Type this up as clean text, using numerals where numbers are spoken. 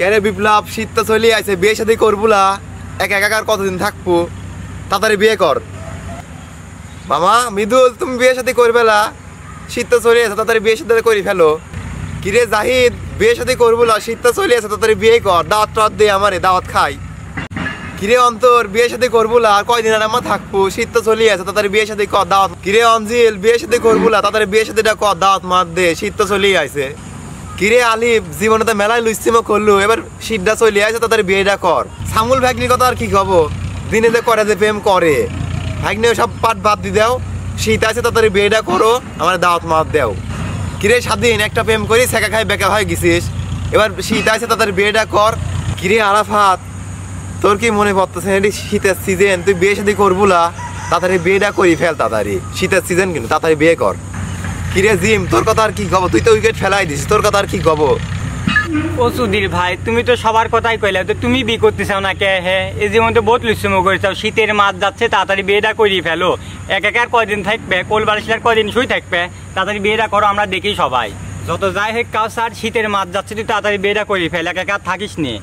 কেরে বিপ্লব, শীত তো চলে আছে, বিয়ে শাদী করবুলা, একা একাকার কতদিন থাকবো, তাড়াতাড়ি বিয়ে কর। মামা মৃদুল, তুমি বিয়ে শাদী করবেলা, শীত তো চলে আছে, তাড়াতাড়ি বিয়ে শাদী করে ফেলো। কিরে জাহিদ, বিয়ে শাদী করবুলা, শীত তো চলে আছে, তাড়াতাড়ি বিয়ে কর, দাওয়াত টাওয়াত দে আমারে, দাওয়াত খাই। কিরে অন্তর, বিয়ে শাদী করবুলা, আর কয়দিন আর আমার থাকবো, শীত তো চলে আছে, তাড়াতাড়ি বিয়ে শাদী কর, দাওয়াত। কিরে অঞ্জিল, বিয়ে শাদী করবুলা, তাড়াতাড়ি বিয়ে শাদীটা কর, দাওয়াত মার দে, শীত তো চলেই আছে। কিরে আলিফ, জীবনে তো মেলায় লুইসিমো করলু, এবার শীতটা চলে আছে, তাড়াতাড়ি বিয়েটা কর। সামুল ভাগ্নির কথা আর কি কব, দিনে যে করে যে প্রেম করে, ভাগ্নে সব পাট বাদ দি দাও, শীত আছে তাড়াতাড়ি বিয়েটা করো, আমার দাওয়াত মার দেও। কিরে স্বাধীন, একটা প্রেম করি সেকা খাই বেকা হয়ে গেছিস, এবার শীত আছে তাড়াতাড়ি বিয়েটা কর। কিরে আরাফাত, তোর কি মনে পড়তেছে এটি শীতের সিজন, তুই বিয়ে শাদী করবুলা, তাড়াতাড়ি বিয়েটা করি ফেল, তাড়াতাড়ি শীতের সিজন কিন্তু তাড়াতাড়ি বিয়ে কর। কিরে জিম, তোর কথা আর কি কব, তুই তো উইকেট ফেলাই দিস, তোর কথা আর কি কব। ও সুধীর ভাই, তুমি তো সবার কথাই কইলে, তো তুমি বিয়ে করতে চাও না কে? হ্যাঁ, এই জীবন তো বহুত লুচ্ছমো করে চাও, শীতের মাছ যাচ্ছে, তাড়াতাড়ি বিয়েটা করিয়ে ফেলো। এক একার কয়দিন থাকবে, কোল বালিশার কয়দিন শুই থাকবে, তাড়াতাড়ি বিয়েটা করো, আমরা দেখি সবাই। যত যাই হোক কাউসার, শীতের মাছ যাচ্ছে, তুই তাড়াতাড়ি বিয়েটা করিয়ে ফেল, এক একার থাকিস নি।